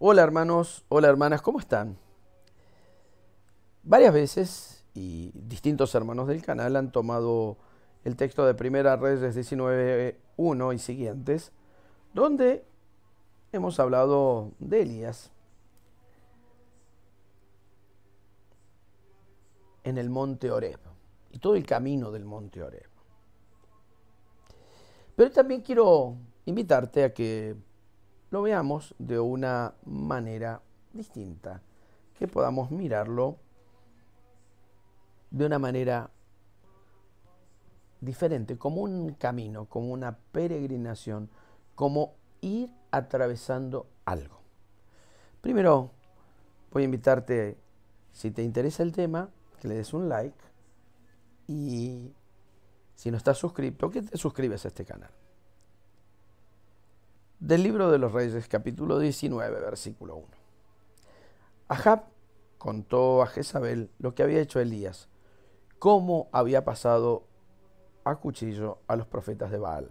Hola hermanos, hola hermanas, ¿cómo están? Varias veces y distintos hermanos del canal han tomado el texto de Primera Reyes 19:1 y siguientes, donde hemos hablado de Elías en el monte Horeb y todo el camino del monte Horeb. Pero también quiero invitarte a que lo veamos de una manera distinta, que podamos mirarlo de una manera diferente, como un camino, como una peregrinación, como ir atravesando algo. Primero, voy a invitarte, si te interesa el tema, que le des un like y si no estás suscrito, que te suscribas a este canal. Del libro de los Reyes, capítulo 19, versículo 1. Ahab contó a Jezabel lo que había hecho Elías, cómo había pasado a cuchillo a los profetas de Baal.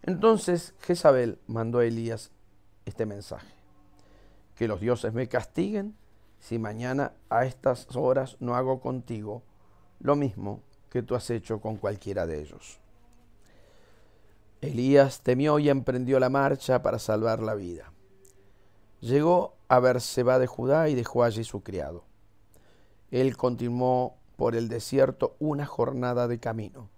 Entonces Jezabel mandó a Elías este mensaje: que los dioses me castiguen si mañana a estas horas no hago contigo lo mismo que tú has hecho con cualquiera de ellos. Elías temió y emprendió la marcha para salvar la vida. Llegó a Berseba de Judá y dejó allí su criado. Él continuó por el desierto una jornada de camino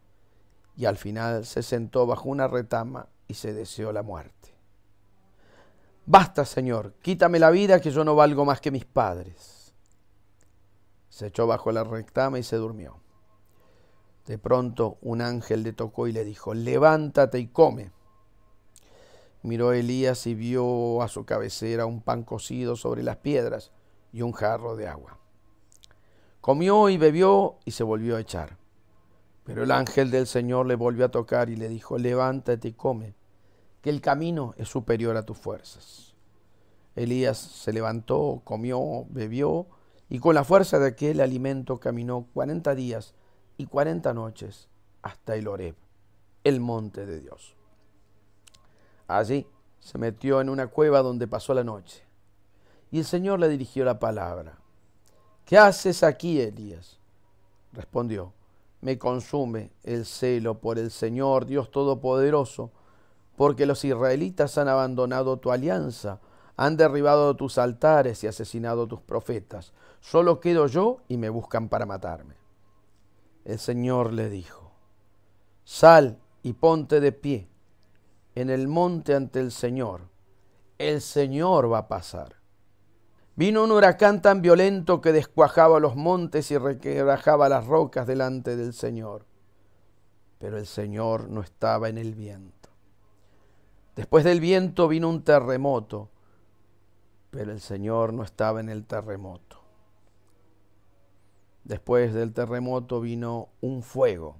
y al final se sentó bajo una retama y se deseó la muerte. Basta, Señor, quítame la vida, que yo no valgo más que mis padres. Se echó bajo la retama y se durmió. De pronto un ángel le tocó y le dijo: levántate y come. Miró Elías y vio a su cabecera un pan cocido sobre las piedras y un jarro de agua. Comió y bebió y se volvió a echar. Pero el ángel del Señor le volvió a tocar y le dijo: levántate y come, que el camino es superior a tus fuerzas. Elías se levantó, comió, bebió, y con la fuerza de aquel alimento caminó 40 días y 40 noches hasta el Horeb, el monte de Dios. Allí se metió en una cueva donde pasó la noche. Y el Señor le dirigió la palabra: ¿qué haces aquí, Elías? Respondió: me consume el celo por el Señor Dios Todopoderoso, porque los israelitas han abandonado tu alianza, han derribado tus altares y asesinado tus profetas. Solo quedo yo y me buscan para matarme. El Señor le dijo: sal y ponte de pie en el monte ante el Señor. El Señor va a pasar. Vino un huracán tan violento que descuajaba los montes y requebrajaba las rocas delante del Señor. Pero el Señor no estaba en el viento. Después del viento vino un terremoto, pero el Señor no estaba en el terremoto. Después del terremoto vino un fuego,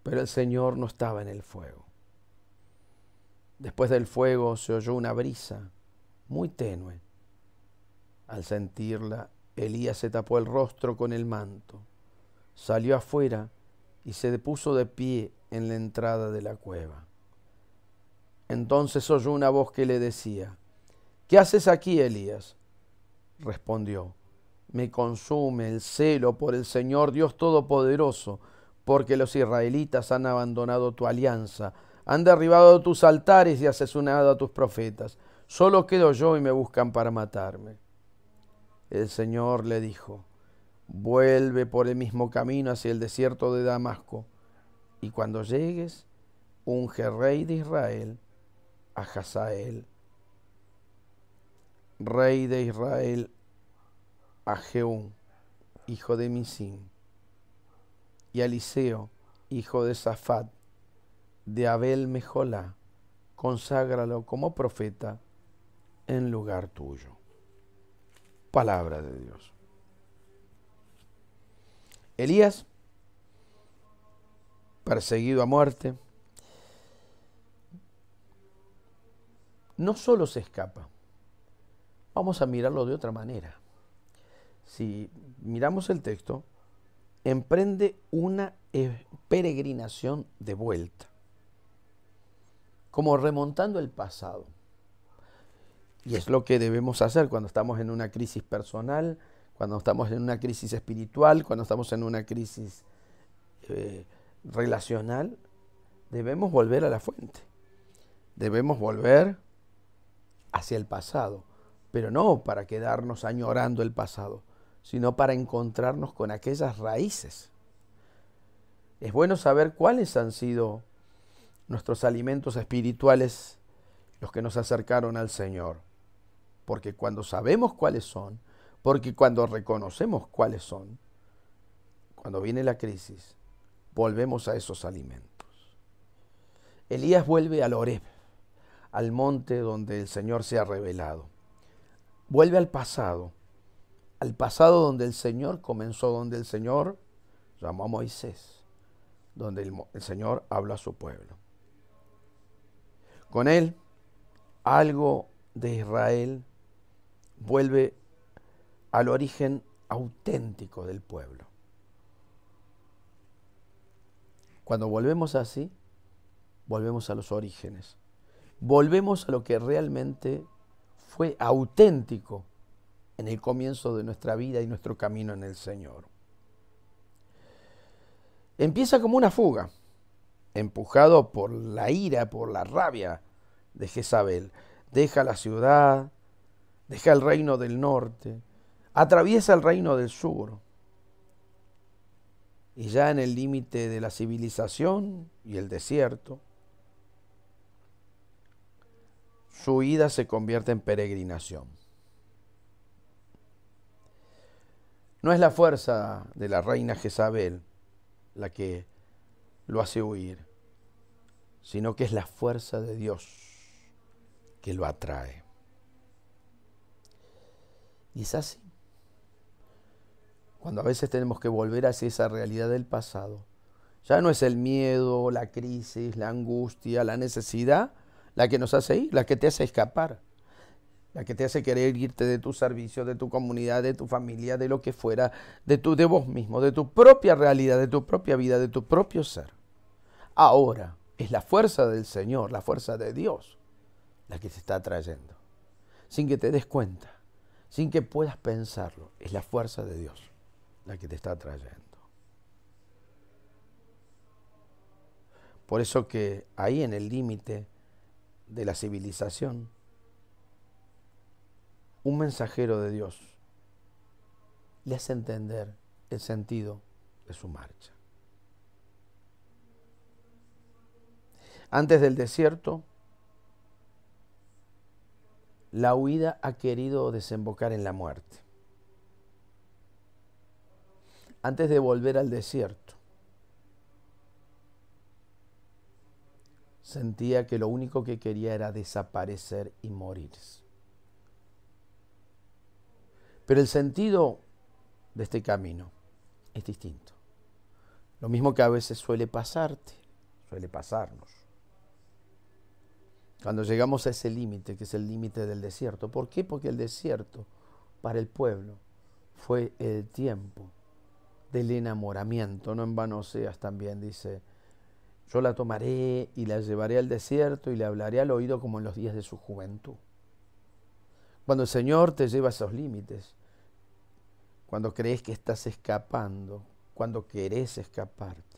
pero el Señor no estaba en el fuego. Después del fuego se oyó una brisa muy tenue. Al sentirla, Elías se tapó el rostro con el manto, salió afuera y se puso de pie en la entrada de la cueva. Entonces oyó una voz que le decía: ¿qué haces aquí, Elías? Respondió: me consume el celo por el Señor Dios Todopoderoso, porque los israelitas han abandonado tu alianza, han derribado tus altares y asesinado a tus profetas. Solo quedo yo y me buscan para matarme. El Señor le dijo: vuelve por el mismo camino hacia el desierto de Damasco, y cuando llegues, unge rey de Israel a Hazael, rey de Israel a Jehú, hijo de Misín, y a Eliseo, hijo de Safat, de Abel Mejolá, conságralo como profeta en lugar tuyo. Palabra de Dios. Elías, perseguido a muerte, no solo se escapa. Vamos a mirarlo de otra manera. Si miramos el texto, emprende una peregrinación de vuelta, como remontando el pasado. Y es lo que debemos hacer cuando estamos en una crisis personal, cuando estamos en una crisis espiritual, cuando estamos en una crisis relacional. Debemos volver a la fuente. Debemos volver hacia el pasado, pero no para quedarnos añorando el pasado, sino para encontrarnos con aquellas raíces. Es bueno saber cuáles han sido nuestros alimentos espirituales, los que nos acercaron al Señor. Porque cuando sabemos cuáles son, porque cuando reconocemos cuáles son, cuando viene la crisis, volvemos a esos alimentos. Elías vuelve al Horeb, al monte donde el Señor se ha revelado. Vuelve al pasado donde el Señor comenzó, donde el Señor llamó a Moisés, donde el Señor habló a su pueblo. Con él, algo de Israel vuelve al origen auténtico del pueblo. Cuando volvemos así, volvemos a los orígenes. Volvemos a lo que realmente fue auténtico en el comienzo de nuestra vida y nuestro camino en el Señor. Empieza como una fuga, empujado por la ira, por la rabia de Jezabel. Deja la ciudad, deja el reino del norte, atraviesa el reino del sur. Y ya en el límite de la civilización y el desierto, su ida se convierte en peregrinación. No es la fuerza de la reina Jezabel la que lo hace huir, sino que es la fuerza de Dios que lo atrae. Y es así. Cuando a veces tenemos que volver hacia esa realidad del pasado, ya no es el miedo, la crisis, la angustia, la necesidad la que nos hace ir, la que te hace escapar, la que te hace querer irte de tu servicio, de tu comunidad, de tu familia, de lo que fuera, de vos mismo, de tu propia realidad, de tu propia vida, de tu propio ser. Ahora es la fuerza del Señor, la fuerza de Dios, la que te está atrayendo, sin que te des cuenta, sin que puedas pensarlo. Es la fuerza de Dios la que te está atrayendo. Por eso que ahí en el límite de la civilización, un mensajero de Dios le hace entender el sentido de su marcha. Antes del desierto, la huida ha querido desembocar en la muerte. Antes de volver al desierto, sentía que lo único que quería era desaparecer y morirse. Pero el sentido de este camino es distinto. Lo mismo que a veces suele pasarte, suele pasarnos. Cuando llegamos a ese límite, que es el límite del desierto. ¿Por qué? Porque el desierto para el pueblo fue el tiempo del enamoramiento. No en vano Oseas también dice: yo la tomaré y la llevaré al desierto y le hablaré al oído como en los días de su juventud. Cuando el Señor te lleva a esos límites, cuando crees que estás escapando, cuando querés escaparte,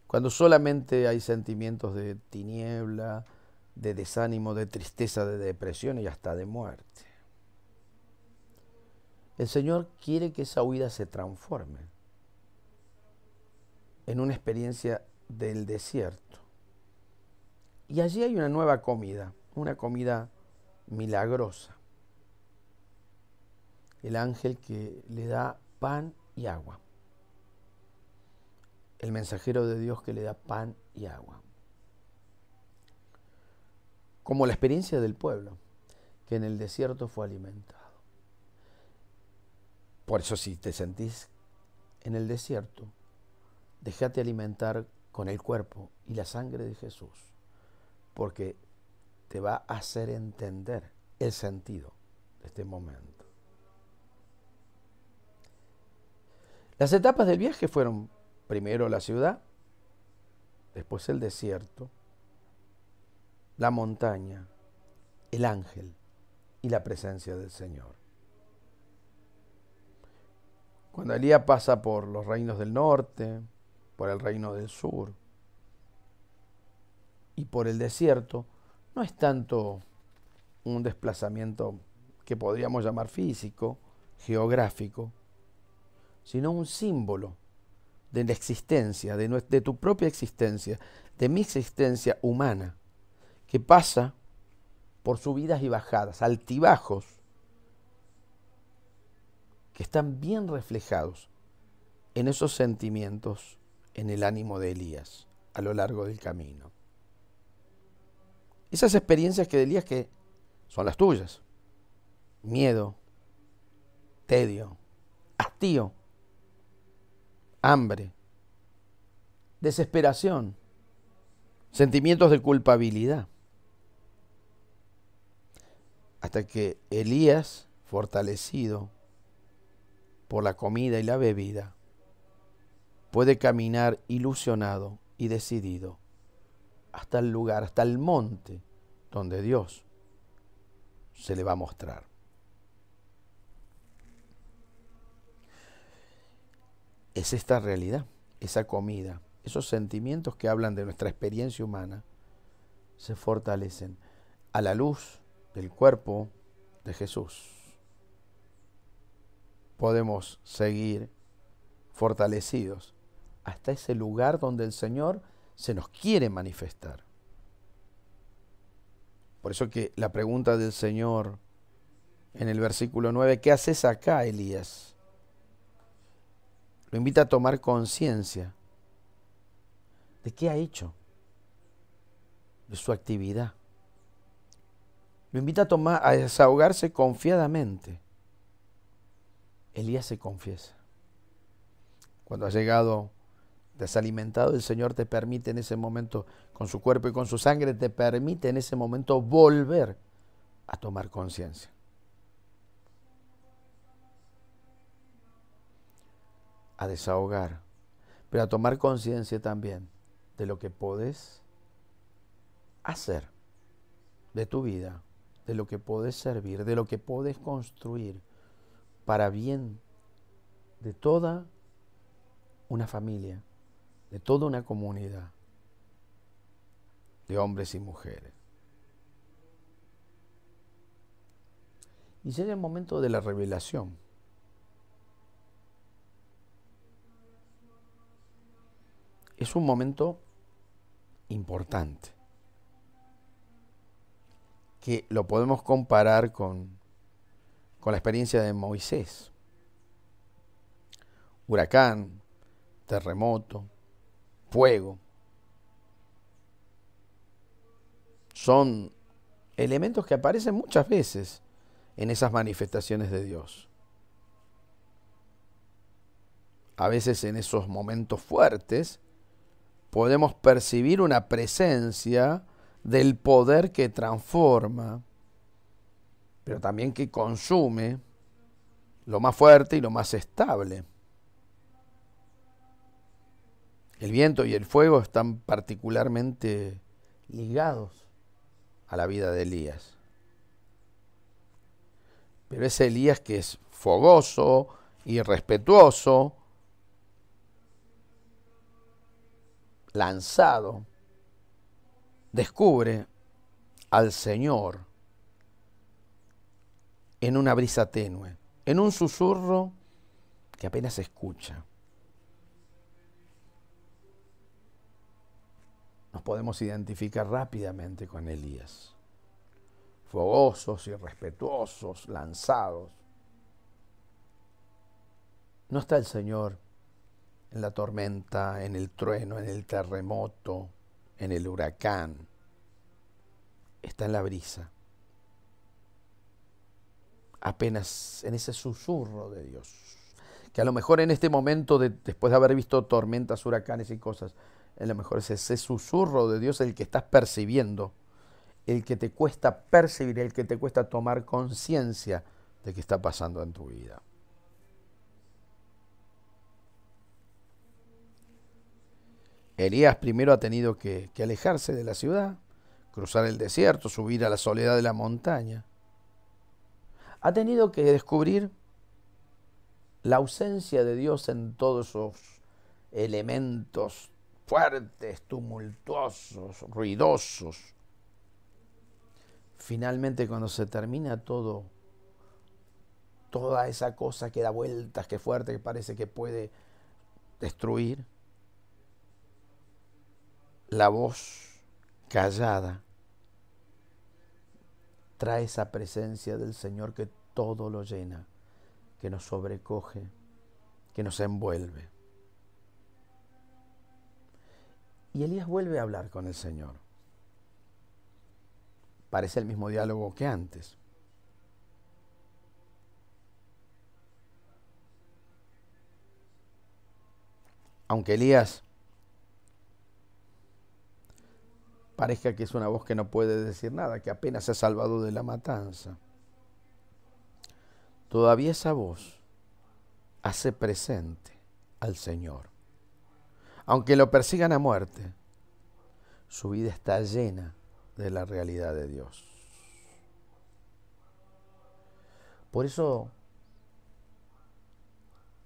cuando solamente hay sentimientos de tiniebla, de desánimo, de tristeza, de depresión y hasta de muerte. El Señor quiere que esa huida se transforme en una experiencia del desierto. Y allí hay una nueva comida, una comida milagrosa. El ángel que le da pan y agua. El mensajero de Dios que le da pan y agua. Como la experiencia del pueblo, que en el desierto fue alimentado. Por eso, si te sentís en el desierto, déjate alimentar con el cuerpo y la sangre de Jesús, porque te va a hacer entender el sentido de este momento. Las etapas del viaje fueron primero la ciudad, después el desierto, la montaña, el ángel y la presencia del Señor. Cuando Elías pasa por los reinos del norte, por el reino del sur y por el desierto, no es tanto un desplazamiento que podríamos llamar físico, geográfico, sino un símbolo de la existencia, de tu propia existencia, de mi existencia humana, que pasa por subidas y bajadas, altibajos, que están bien reflejados en esos sentimientos, en el ánimo de Elías, a lo largo del camino. Esas experiencias que de Elías que son las tuyas. Miedo, tedio, hastío, hambre, desesperación, sentimientos de culpabilidad. Hasta que Elías, fortalecido por la comida y la bebida, puede caminar ilusionado y decidido hasta el lugar, hasta el monte donde Dios se le va a mostrar. Es esta realidad, esa comida, esos sentimientos que hablan de nuestra experiencia humana, se fortalecen a la luz del cuerpo de Jesús. Podemos seguir fortalecidos hasta ese lugar donde el Señor se nos quiere manifestar. Por eso que la pregunta del Señor en el versículo 9, ¿qué haces acá, Elías? Lo invita a tomar conciencia de qué ha hecho, de su actividad. Lo invita a desahogarse confiadamente. Elías se confiesa. Cuando ha llegado desalimentado, el Señor te permite en ese momento, con su cuerpo y con su sangre, te permite en ese momento volver a tomar conciencia. A desahogar, pero a tomar conciencia también de lo que podés hacer de tu vida, de lo que podés servir, de lo que podés construir para bien de toda una familia, de toda una comunidad de hombres y mujeres. Y llega el momento de la revelación. Es un momento importante, que lo podemos comparar con la experiencia de Moisés. Huracán, terremoto, fuego. Son elementos que aparecen muchas veces en esas manifestaciones de Dios. A veces en esos momentos fuertes podemos percibir una presencia del poder que transforma, pero también que consume lo más fuerte y lo más estable. El viento y el fuego están particularmente ligados a la vida de Elías. Pero ese Elías que es fogoso, irrespetuoso, lanzado, descubre al Señor en una brisa tenue, en un susurro que apenas se escucha. Nos podemos identificar rápidamente con Elías. Fogosos, irrespetuosos, lanzados. No está el Señor en la tormenta, en el trueno, en el terremoto, en el huracán. Está en la brisa. Apenas en ese susurro de Dios. Que a lo mejor en este momento, después de haber visto tormentas, huracanes y cosas, a lo mejor es ese susurro de Dios el que estás percibiendo, el que te cuesta percibir, el que te cuesta tomar conciencia de que está pasando en tu vida. Elías primero ha tenido que alejarse de la ciudad, cruzar el desierto, subir a la soledad de la montaña. ha tenido que descubrir la ausencia de Dios en todos esos elementos fuertes, tumultuosos, ruidosos. Finalmente, cuando se termina todo, toda esa cosa que da vueltas, que fuerte, que parece que puede destruir, la voz callada trae esa presencia del Señor que todo lo llena, que nos sobrecoge, que nos envuelve. Y Elías vuelve a hablar con el Señor. Parece el mismo diálogo que antes. Aunque Elías parezca que es una voz que no puede decir nada, que apenas se ha salvado de la matanza, todavía esa voz hace presente al Señor. Aunque lo persigan a muerte, su vida está llena de la realidad de Dios. Por eso,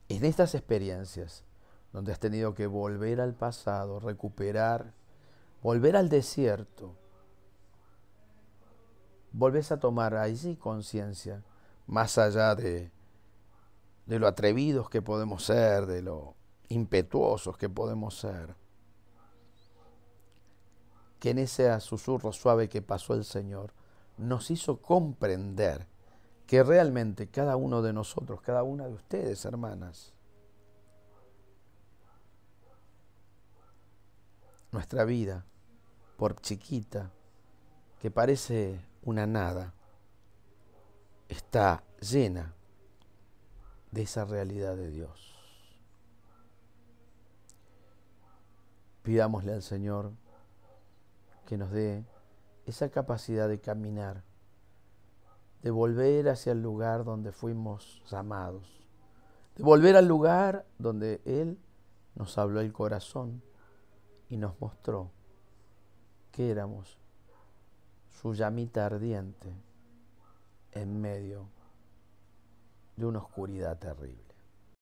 en estas experiencias, donde has tenido que volver al pasado, recuperar, volver al desierto, volvés a tomar ahí sí conciencia, más allá de lo atrevidos que podemos ser, de lo impetuosos que podemos ser, que en ese susurro suave que pasó el Señor, nos hizo comprender que realmente cada uno de nosotros, cada una de ustedes, hermanas, nuestra vida, por chiquita que parece una nada, está llena de esa realidad de Dios. Pidámosle al Señor que nos dé esa capacidad de caminar, de volver hacia el lugar donde fuimos llamados, de volver al lugar donde Él nos habló el corazón y nos mostró que éramos su llamita ardiente en medio de una oscuridad terrible.